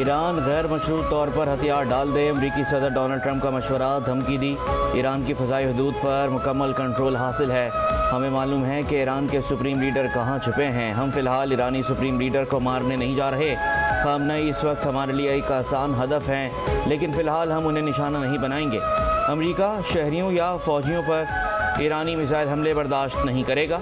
Iran गैर मशरूत तौर पर हथियार डाल दे। अमरीकी सदर डोनाल्ड ट्रंप का मशवरा, धमकी दी। ईरान की फ़ज़ाई हदूद पर मुकम्मल कंट्रोल हासिल है। हमें मालूम है कि ईरान के सुप्रीम लीडर कहाँ छुपे हैं। हम फ़िलहाल ईरानी सुप्रीम लीडर को मारने नहीं जा रहे। ख़ामनेई इस वक्त हमारे लिए एक आसान हदफ हैं, लेकिन फ़िलहाल हम उन्हें निशाना नहीं बनाएंगे। अमरीका शहरियों या फ़ौजियों पर ईरानी मिसाइल हमले बर्दाश्त नहीं करेगा।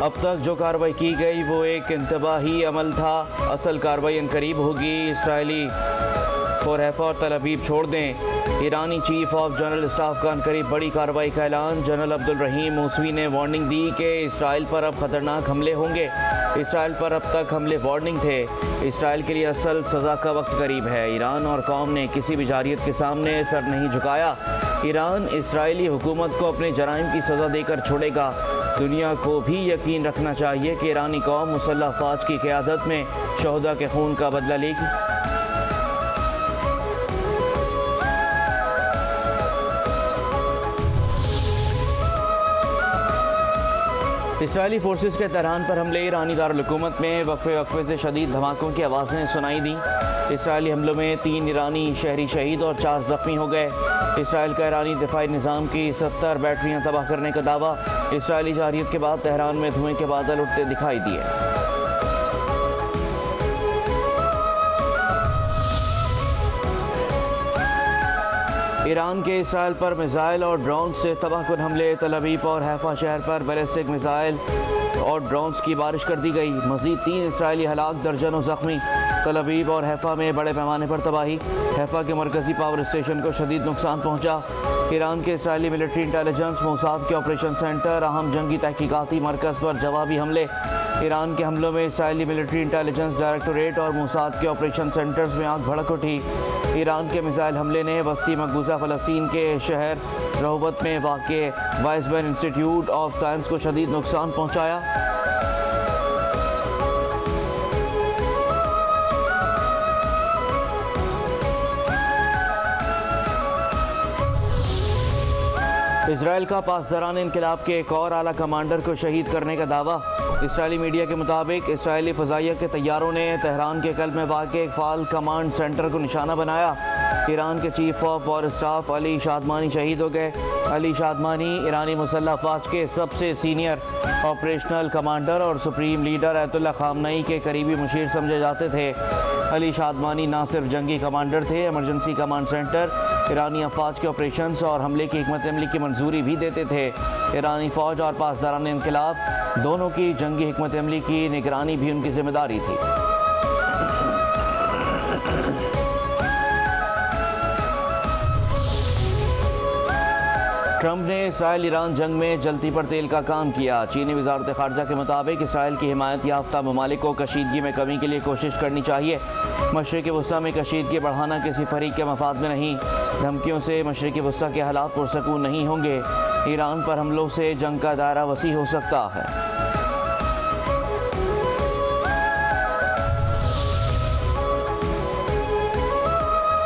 अब तक जो कार्रवाई की गई वो एक इंतबाही अमल था। असल कार्रवाई अनकरीब होगी। इसराइली और हैफा और तल अवीव छोड़ दें। ईरानी चीफ ऑफ जनरल स्टाफ का अनकरीब बड़ी कार्रवाई का ऐलान। जनरल अब्दुल रहीम मूसवी ने वार्निंग दी कि इसराइल पर अब खतरनाक हमले होंगे। इसराइल पर अब तक हमले वार्निंग थे। इसराइल के लिए असल सज़ा का वक्त करीब है। ईरान और कौम ने किसी भी जारियत के सामने सर नहीं झुकाया। ईरान इसराइली हुकूमत को अपने जराइम की सज़ा देकर छोड़ेगा। दुनिया को भी यकीन रखना चाहिए कि ईरानी कौम मुसल्लह फ़ौज की क़यादत में शहदा के खून का बदला लेगी। इसराइली फोर्सेस के तेहरान पर हमले। ईरानी दारुल हुकूमत में वक्फे से शदीद धमाकों की आवाज़ें सुनाई दी। इसराइली हमलों में 3 ईरानी शहरी शहीद और 4 ज़ख्मी हो गए। इसराइल का ईरानी दिफाई निज़ाम की 70 बैटरियाँ तबाह करने का दावा। इसराइली जारियत के बाद तेहरान में धुएं के बादल उठते दिखाई दिए। ईरान के इसराइल पर मिसाइल और ड्रोन से तबाहकुन हमले। तल अवीव और हैफा शहर पर बैलिस्टिक मिसाइल और ड्रोन्स की बारिश कर दी गई। मज़ीद 3 इसराइली हलाक, दर्जनों ज़ख्मी। तल अवीव और हैफा में बड़े पैमाने पर तबाही। हैफा के मरकज़ी पावर स्टेशन को शदीद नुकसान पहुँचा। ईरान के इसराइली मिलिट्री इंटेलिजेंस मोसाद के ऑपरेशन सेंटर, अहम जंगी तहकीकाती मरकज़ पर जवाबी हमले। ईरान के हमलों में इसराइली मिलिट्री इंटेलिजेंस डायरेक्टोरेट और मोसाद के ऑपरेशन सेंटर्स में आग भड़क उठी। ईरान के मिसाइल हमले ने वस्ती मकबूजा फ़लस्तीन के शहर रहोबत में वाक़े वाइसबर्न इंस्टीट्यूट ऑफ साइंस को शदीद नुकसान पहुँचाया। इसराइल का पासदारान इनकलाब के एक और आला कमांडर को शहीद करने का दावा। इसराइली मीडिया के मुताबिक इसराइली फ़ज़ाइया के तैयारों ने तेहरान के कल्ब में वाक़े एक फ़ाल कमांड सेंटर को निशाना बनाया। ईरान के chief of war staff Ali Shadmani शहीद हो गए। अली शादमानी ईरानी मुसल्लह फ़ौज के सबसे सीनियर ऑपरेशनल कमांडर और सुप्रीम लीडर अयतुल्लाह ख़ामनेई के करीबी मुशीर समझे जाते थे। अली शादमानी ना सिर्फ जंगी कमांडर थे, एमरजेंसी कमांड सेंटर ईरानी अफवाज के ऑपरेशंस और हमले की हिकमत अमली की मंजूरी भी देते थे। ईरानी फ़ौज और पासदारान इनकलाब दोनों की जंगी हिकमत अमली की निगरानी भी उनकी जिम्मेदारी थी। ट्रंप ने इसराइल ईरान जंग में जलती पर तेल का काम किया। चीनी वज़ारत ख़ारजा के मुताबिक इसराइल की हिमायत याफ्ता ममालिक को कशीदगी में कमी के लिए कोशिश करनी चाहिए। मशरिक़ वस्ता में कशीदगी बढ़ाना किसी फरीक के मफाद में नहीं। धमकियों से मशरिक़ वस्ता के हालात पुरसकून नहीं होंगे। ईरान पर हमलों से जंग का दायरा वसी हो सकता है।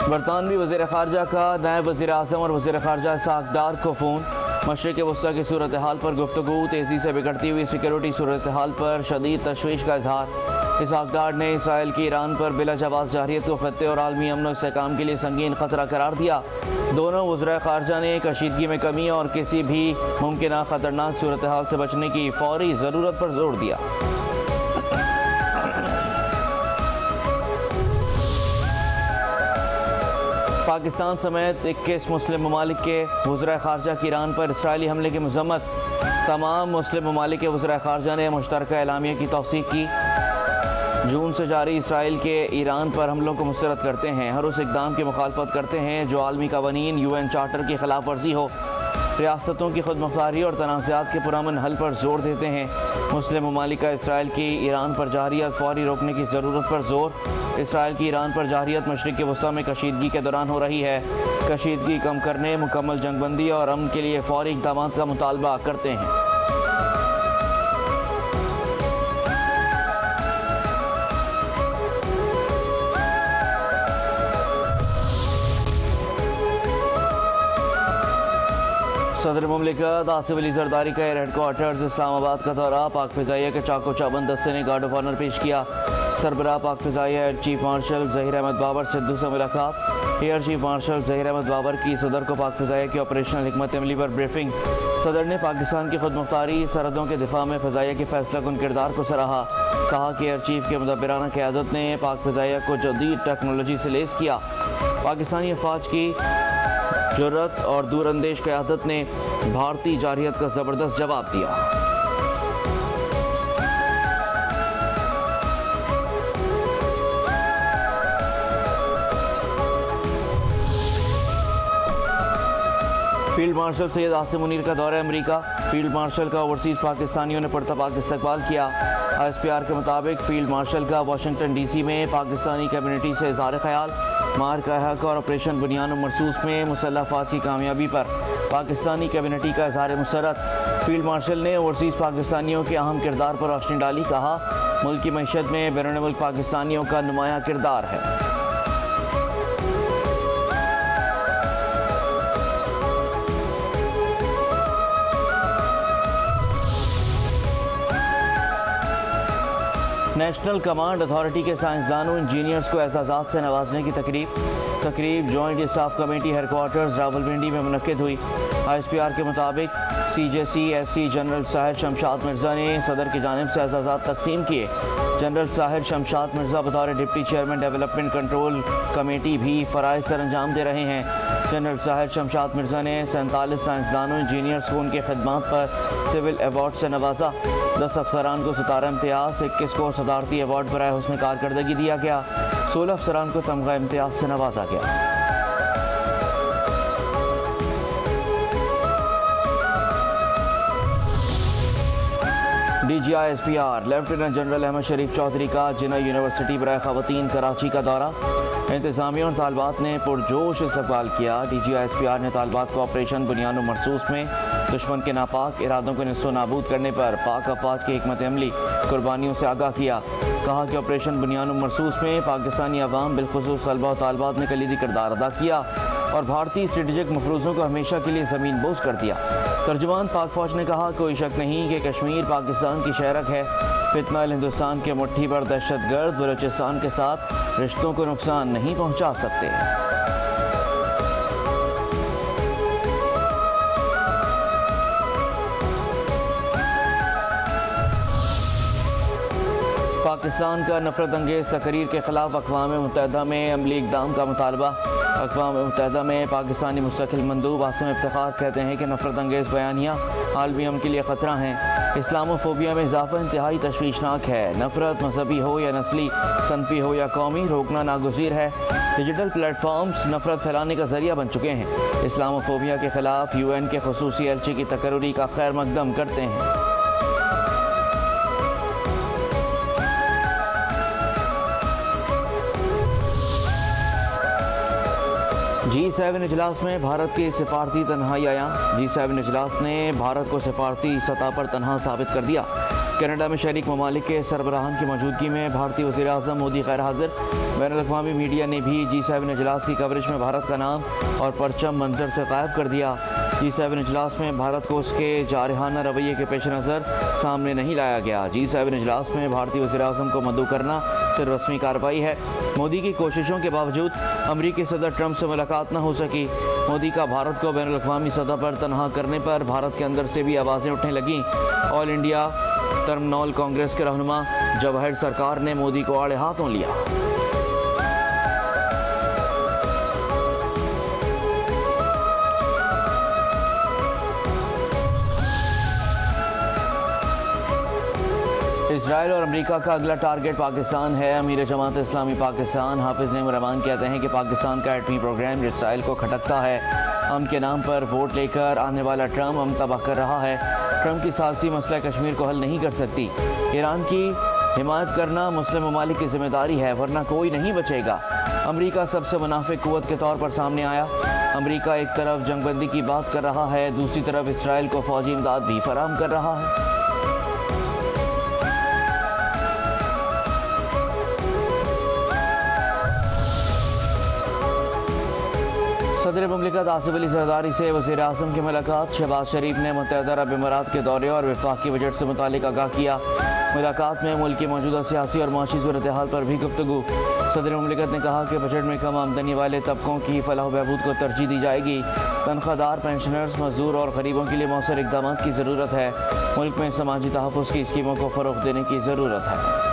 बरतानवी वज़ीर ख़ारजा का नायब वज़ीर आज़म और वज़ीर ख़ारजा इसहाक़ डार को फ़ोन। मशरिक़ वस्ता की सूरत हाल पर गुफ्तगू। तेज़ी से बिगड़ती हुई सिक्योरिटी सूरत हाल पर शदीद तशवीश का इजहार। इसहाक़ डार ने इसराइल की ईरान पर बिला जवाज़ जारियत को ख़त्ते और आलमी अमन व इस्तेहकाम के लिए संगीन ख़तरा करार दिया। दोनों वज़ीर ख़ारजा ने कशीदगी में कमी और किसी भी मुमकिन ख़तरनाक सूरत हाल से बचने की फ़ौरी ज़रूरत पर जोर दिया। पाकिस्तान समेत 21 मुस्लिम ममालिक के वज़ीर ख़ारजा की ईरान पर इसराइली हमले की मज़म्मत। तमाम मुस्लिम ममालिक के वज़ीर ख़ारजा ने मुश्तरका एलामिया की तौसीक़ की। जून से जारी इसराइल के ईरान पर हमलों को मुस्तरद करते हैं। हर उस इक़दाम की मुखालफत करते हैं जो आलमी क़वानीन UN चार्टर की खिलाफ वर्जी हो। रियासतों की खुदमुख्तारी और तनाज़ात के पुरअमन हल पर जोर देते हैं। मुस्लिम ममालिक का इसराइल की ईरान पर जारियत फौरी रोकने की ज़रूरत पर जोर। इसराइल की ईरान पर जारियत मशरिक़ वस्ता में कशीदगी के दौरान हो रही है। कशीदगी कम करने, मुकम्मल जंगबंदी और अमन के लिए फौरी इक़दाम का मुतालबा करते हैं। सदर मुमलिकत आसिफ अली जरदारी का एयर हेडक्वार्टर्स इस्लामाबाद का दौरा। पाक फ़िज़ाइया के चाको चाबंद दस्ते ने गार्ड ऑफ ऑनर पेश किया। सरबराह पाक फ़िज़ाइया air chief marshal Zaheer Ahmed Babar Sidhu से मुलाकात। Air chief marshal Zaheer Ahmed Babar की सदर को पाक फ़िज़ाइया की ऑपरेशनल हिकमत अमली पर ब्रीफिंग। सदर ने पाकिस्तान की खुद मुख्तारी सरहदों के दिफा में फ़िज़ाइया के फैसला कुन किरदार को सराहा। कहा कि एयर चीफ के मुदब्बिराना क़यादत ने पाक फ़िज़ाइया को जदीद टेक्नोलॉजी से लेस किया। पाकिस्तानी अफवाज की जुर्रत और दूरअंदेश क़यादत ने भारतीय जारहियत का ज़बरदस्त जवाब दिया। फील्ड मार्शल सैयद आसिम मुनीर का दौरा अमरीका। फील्ड मार्शल का ओवरसीज़ पाकिस्तानियों ने पुरतपाक इस्तकबाल किया। ISPR के मुताबिक फील्ड मार्शल का वाशिंगटन DC में पाकिस्तानी कम्युनिटी से इज़हार ख्याल। मार का हक और ऑपरेशन बुनियान मरसूस में मुसल्लह अफवाज की कामयाबी पर पाकिस्तानी कम्युनिटी का इज़हार मुसरत। फील्ड मार्शल ने ओवरसीज़ पाकिस्तानियों के अहम किरदार पर रोशनी डाली। कहा मुल्क की मईशत में बैरून मुल्क पाकिस्तानियों का नुमायां किरदार है। नेशनल कमांड अथॉरिटी के साइंसदानों इंजीनियर्स को एजाज़ात से नवाजने की तकरीब joint staff committee headquarters Rawalpindi में मुनक्किद हुई। ISPR के मुताबिक CJC SC general Sahir Shamshad Mirza ने सदर की जानिब से एजाज़ात तकसीम किए। जनरल साहिर शमशाद मिर्ज़ा बतौर deputy chairman development control committee भी फ़राइज़ सर अंजाम दे रहे हैं। जनरल साहिर शमशाद मिर्ज़ा ने 47 साइंसदानों इंजीनियर्स को उनके खदमात पर सिविल अवार्ड से नवाजा। 10 अफसरान को सितारा इम्तियाज़, 21 को सदारती अवार्ड बराए हुस्न कारकर्दगी दिया गया। 16 अफसरान को तमगा इम्तियाज़ से नवाजा गया। DGI SPR lieutenant general Ahmed Sharif Chaudhry का जिन्ना यूनिवर्सिटी बराए ख़वातीन कराची का दौरा। इंतज़ामिया और तालबात ने पुरजोश इस्तकबाल किया। DGI SPR ने तालबात को ऑपरेशन बुनियान मरसूस में दुश्मन के नापाक इरादों को निस्सो नाबूद करने पर पाक अफवाज की हिकमत अमली कुर्बानियों से आगाह किया। कहा कि ऑपरेशन बुनियान मरसूस में पाकिस्तानी अवाम बिलखुसूस तलबा और तालबात ने कलीदी किरदार अदा किया और भारतीय स्ट्रेटेजिक मफरूज़ों को हमेशा के लिए ज़मीन बोझ कर दिया। तर्जुमान पाक फौज ने कहा कोई शक नहीं कि कश्मीर पाकिस्तान की शहरक है। फितनाल हिंदुस्तान के मुट्ठी पर दहशतगर्द बलूचिस्तान के साथ रिश्तों को नुकसान नहीं पहुंचा सकते। पाकिस्तान का नफरत अंगेज़ तकरीर के खिलाफ अक़वाम मुत्तहिदा में अमली इक़दाम का मुतालबा। अक़वाम मुत्तहिदा में पाकिस्तानी मुस्तक़िल मंदूब आसिम इफ्तिखार कहते हैं कि नफरत अंगेज़ बयानियाँ आलमी अमन के लिए ख़तरा हैं। इस्लामोफोबिया में इजाफा इंतहाई तशवीशनाक है। नफरत मजहबी हो या नस्ली, सनफी हो या कौमी, रोकना नागुज़ीर है। डिजिटल प्लेटफॉर्म्स नफरत फैलाने का ज़रिया बन चुके हैं। इस्लामोफोबिया के खिलाफ UN के ख़ुसूसी एलची की तकर्री का खैर मकदम करते हैं। G7 इजलास में भारत की सिफारती तन्हाइयाँ। G7 इजलास ने भारत को सिफारती सतह पर तनहा साबित कर दिया। कनाडा में शरीक ममालिक के सरबराहान की मौजूदगी में भारतीय वज़ीर आज़म मोदी गैर हाजिर। बैनुल-अक़वामी मीडिया ने भी G7 इजलास की कवरेज में भारत का नाम और परचम मंजर से गायब कर दिया। G7 इजलास में भारत को उसके जारहाना रवैये के पेश नज़र सामने नहीं लाया गया। G7 इजलास में भारतीय वज़ीर आज़म को मद्दू करना सिर्फ रस्मी कार्रवाई है। मोदी की कोशिशों के बावजूद अमरीकी सदर ट्रंप से मुलाकात न हो सकी। मोदी का भारत को बैनुल-अक़वामी सतह पर तनहा करने पर भारत के अंदर से भी आवाज़ें उठने लगीं। ऑल इंडिया तरमनॉल कांग्रेस के रहनुमा जवाहिर सरकार ने मोदी को आड़े हाथों लिया। इसराइल और अमेरिका का अगला टारगेट पाकिस्तान है। अमीर जमात इस्लामी पाकिस्तान हाफिज़ नईम रहमान कहते हैं कि पाकिस्तान का एटमी प्रोग्राम इसराइल को खटकता है। अमन के नाम पर वोट लेकर आने वाला ट्रंप अमन तबाह कर रहा है। ट्रंप की सालसी मसला कश्मीर को हल नहीं कर सकती। ईरान की हिमायत करना मुस्लिम ममालिक की जिम्मेदारी है, वरना कोई नहीं बचेगा। अमरीका सबसे मुनाफिक कुव्वत के तौर पर सामने आया। अमरीका एक तरफ जंगबंदी की बात कर रहा है, दूसरी तरफ इसराइल को फौजी इमदाद भी फराहम कर रहा है। सदर मुमलिकत आसिफ अली जरदारी से वज़ीर आज़म की मुलाकात। शहबाज शरीफ ने मुत्तहिदा अरब अमीरात के दौरे और वफाकी बजट से मुतालिक आगाह किया। मुलाकात में मुल्क की मौजूदा सियासी और माशी सूरत हाल पर भी गुफ्तगू। सदर मुमलिकत ने कहा कि बजट में कम आमदनी वाले तबकों की फलाह बहबूद को तरजीह दी जाएगी। तनख्वाहदार, पेंशनर्स, मजदूर और गरीबों के लिए मौसर इक़दाम की ज़रूरत है। मुल्क में समाजी तहफ़्फ़ुज़ की स्कीमों को फ़रोग़ देने की ज़रूरत है।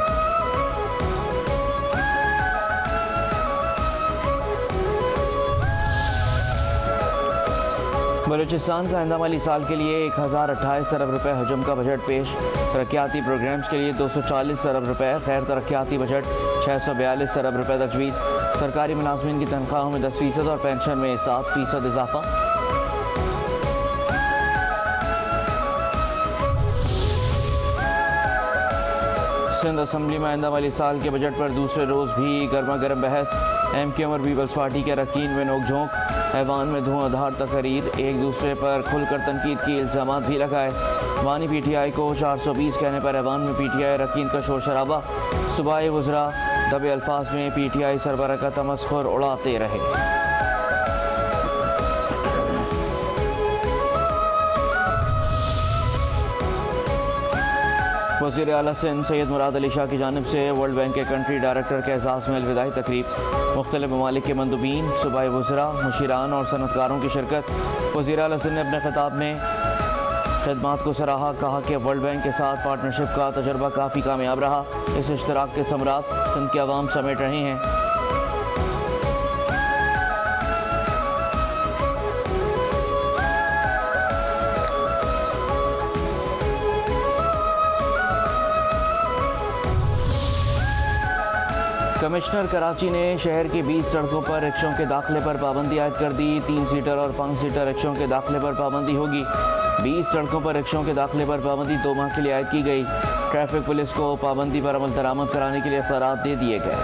बलूचिस्तान का आइंदा माली साल के लिए 1028 अरब रुपये हजम का बजट पेश। तरक्याती प्रोग्राम्स के लिए 240 अरब रुपये। गैर तरक्याती बजट 642 अरब रुपये तजवीज़। सरकारी मुलाजमीन की तनख्वाहों में 10% और पेंशन में 7% इजाफा। सिंध असम्बली में आइंदा माली साल के बजट पर दूसरे रोज़ भी गर्मा गर्म बहस। MKM और पीपल्स पार्टी के अरकान में नोकझोंक। ऐवान में धुआंधार तकरीर, एक दूसरे पर खुलकर तनकीद की इल्ज़ामात भी लगाए। वानी PTI को 420 कहने पर ऐवान में PTI अरकान का शोर शराबा। सूबाई वज़रा दबे अल्फाज में PTI सरबराह का तमस्खुर उड़ाते रहे। वज़ीर आला सिंध सैयद मुराद अली शाह की जानिब से वर्ल्ड बैंक के कंट्री डायरेक्टर के एजाज़ में अलविदाई तकरीब। मुख्तलिफ ममालिक के मंदूबीन, सूबाई वज़रा, मुशीरान और सनतकारों की शिरकत। वज़ीर आला सिंध ने अपने खिताब में खिदमात को सराहा। कहा कि वर्ल्ड बैंक के साथ पार्टनरशिप का तजर्बा काफ़ी कामयाब रहा। इस इश्तराक के समरात सिंध के अवाम समेट रहे हैं। कमिश्नर कराची ने शहर की 20 सड़कों पर रिक्शों के दाखिले पर पाबंदी आयद कर दी। 3 सीटर और 5 सीटर रिक्शों के दाखिले पर पाबंदी होगी। 20 सड़कों पर रिक्शों के दाखिले पर पाबंदी 2 माह के लिए आयद की गई। ट्रैफिक पुलिस को पाबंदी पर अमल दरामद कराने के लिए इख्तियारात दे दिए गए।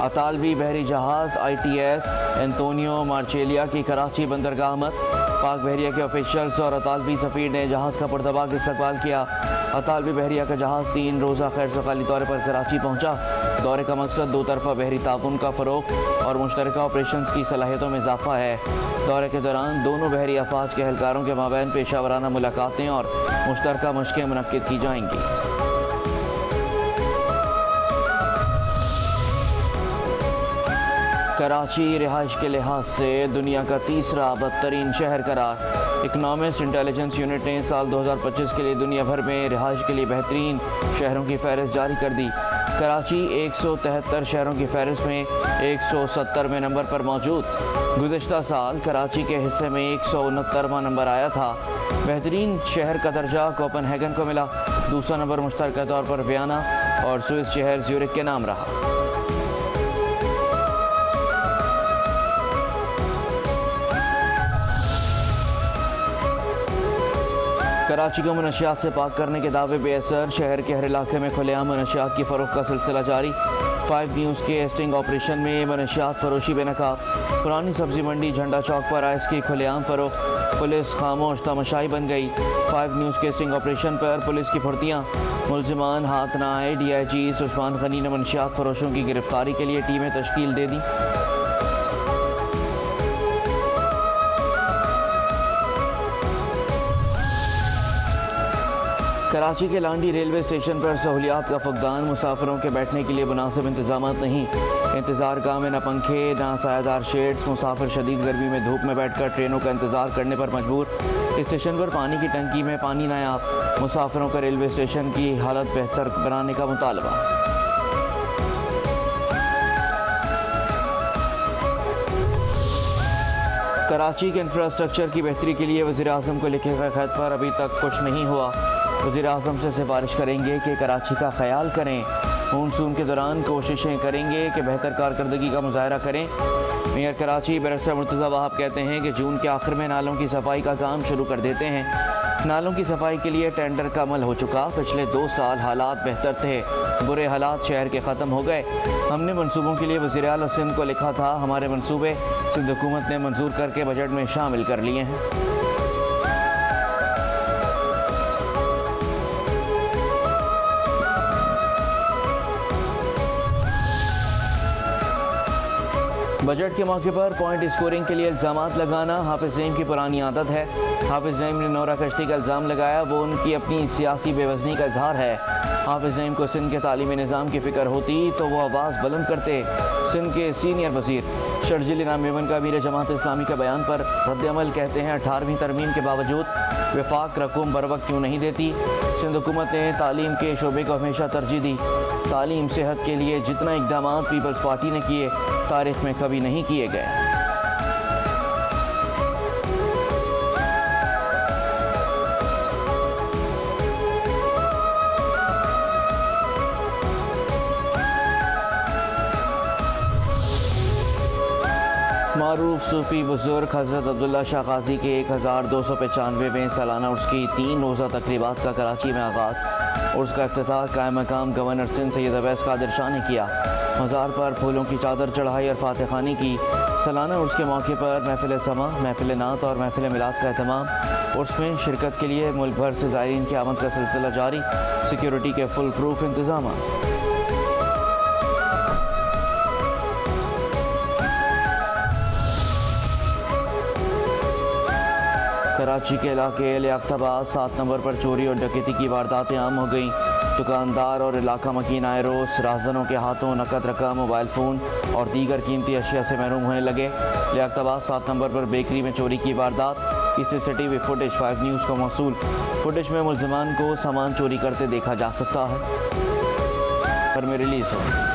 अतालवी बहरी जहाज ITS एंटोनियो मार्चेलिया की कराची बंदरगाह आमद। पाक बहरिया के ऑफिशियल्स और अतालवी सफ़ीर ने जहाज़ का पुरतबाक इस्तकबाल किया। अतालवी बहरिया का जहाज़ 3 रोज़ा खैर सकाली दौरे पर कराची पहुँचा। दौरे का मकसद 2 तरफ़ा बहरी ताउन का फ़रोग़ और मुश्तरका ऑपरेशंस की सलाहियतों में इजाफ़ा है। दौरे के दौरान दोनों बहरी अफ़वाज के एहलकारों के माबैन पेशा वराना मुलाकातें और मुश्तरका मशक़ें मुनक्किद की जाएंगी। कराची रिहाइश के लिहाज से दुनिया का तीसरा बदतरीन शहर करार। इकनॉमिस्ट इंटेलिजेंस यूनिट ने साल 2025 के लिए दुनिया भर में रिहाइश के लिए बेहतरीन शहरों की फहरिस्त जारी कर दी। कराची 173 शहरों की फहरिस्त में 170वें नंबर पर मौजूद। गुज़िश्ता साल कराची के हिस्से में 169वां नंबर आया था। बेहतरीन शहर का दर्जा कोपनहेगन को मिला। दूसरा नंबर मुश्तरका तौर पर वियना और स्विस शहर ज्यूरिख के नाम रहा। कराची को मनशियात से पाक करने के दावे बेअसर। शहर के हर इलाके में खुलेआम मनशियात की फ़रोख्त का सिलसिला जारी। 5 न्यूज़ के स्टिंग ऑपरेशन में मनशियात फरोशी बेनकाब। पुरानी सब्जी मंडी झंडा चौक पर आइस की खुलेआम फ़रोख्त। पुलिस खामोश तमाशाई बन गई। 5 न्यूज़ के स्टिंग ऑपरेशन पर पुलिस की फुर्तियाँ। मुलजिमान हाथ न आए। DIG उस्मान गनी ने मनशियात फरोशों की गिरफ्तारी के लिए टीमें तश्कील दे दी। कराची के लांडी रेलवे स्टेशन पर सहूलियात का फुकदान। मुसाफिरों के बैठने के लिए मुनासिब इंतजाम नहीं। इंतज़ार गाह में न पंखे न सायादार शेड्स। मुसाफिर शदीद गर्मी में धूप में बैठकर ट्रेनों का इंतज़ार करने पर मजबूर। स्टेशन पर पानी की टंकी में पानी नायाब। मुसाफिरों का रेलवे स्टेशन की हालत बेहतर बनाने का मुतालबा। कराची के इंफ्रास्ट्रक्चर की बेहतरी के लिए वज़ीर आज़म को लिखे गए खत पर अभी तक कुछ नहीं हुआ। वज़ीर आज़म से सिफारिश करेंगे कि कराची का ख्याल करें। मानसून के दौरान कोशिशें करेंगे कि बेहतर कारकर्दगी का मुजाहरा करें। मेयर कराची बैरिस्टर मुर्तज़ा वहाब कहते हैं कि जून के आखिर में नालों की सफाई का काम शुरू कर देते हैं। नालों की सफाई के लिए टेंडर का अमल हो चुका। पिछले 2 साल हालात बेहतर थे। बुरे हालात शहर के ख़त्म हो गए। हमने मनसूबों के लिए वज़ीर आला सिंध को लिखा था। हमारे मनसूबे सिंध हुकूमत ने मंजूर करके बजट में शामिल कर लिए हैं। बजट के मौके पर पॉइंट स्कोरिंग के लिए इल्ज़ामात लगाना हाफिज़ नईम की पुरानी आदत है। हाफिज़ नईम ने नोरा कश्ती का इल्ज़ाम लगाया, वो उनकी अपनी सियासी बेवज़नी का इजहार है। हाफिज़ नईम को सिंध के तालीमी निज़ाम की फ़िक्र होती तो वो आवाज़ बुलंद करते। सिंध के सीनियर वज़ीर शर्जील इनाम मेमन का अमीर जमात इस्लामी का बयान पर रद्द-ए-अमल, कहते हैं 18वीं तरमीम के बावजूद वफाक रकूम बर वक्त क्यों नहीं देती। सिंध हुकूमत ने तालीम के शोबे को हमेशा तरजीह दी। तालीम सेहत के लिए जितना इकदाम पीपल्स पार्टी ने किए तारीख में कभी नहीं किए गए। मारूफ सूफ़ी बुज़ुर्ग हज़रत अब्दुल्ला शाह ग़ाज़ी के 1295वें सालाना उर्स की 3 रोज़ा तक़रीबात का कराची में आगाज़। उर्स का इफ्तिताह कायम मकाम गवर्नर सिंध सैयद अवैस कादिर शाह ने किया। मज़ार पर फूलों की चादर चढ़ाई और फातिह खानी की। सालाना उर्स के मौके पर महफ़िल समा, महफ़िल नात और महफ़िल मिलाद का एहतमाम। उर्स में शिरकत के लिए मुल्क भर से ज़ायरीन की आमद का सिलसिला जारी। सिक्योरिटी के फुल प्रूफ इंतज़ाम। कराची के इलाके लियाकताबाद 7 नंबर पर चोरी और डकैती की वारदातें आम हो गईं। दुकानदार और इलाका मकीन आए रोज़ राहज़नों के हाथों नकद रकम, मोबाइल फ़ोन और दीगर कीमती अशिया से महरूम होने लगे। लियाकताबाद 7 नंबर पर बेकरी में चोरी की वारदात की CCTV फुटेज 5 न्यूज़ को मौसूल। फुटेज में मुल्ज़िमान को सामान चोरी करते देखा जा सकता है। पर में रिलीज़ हो।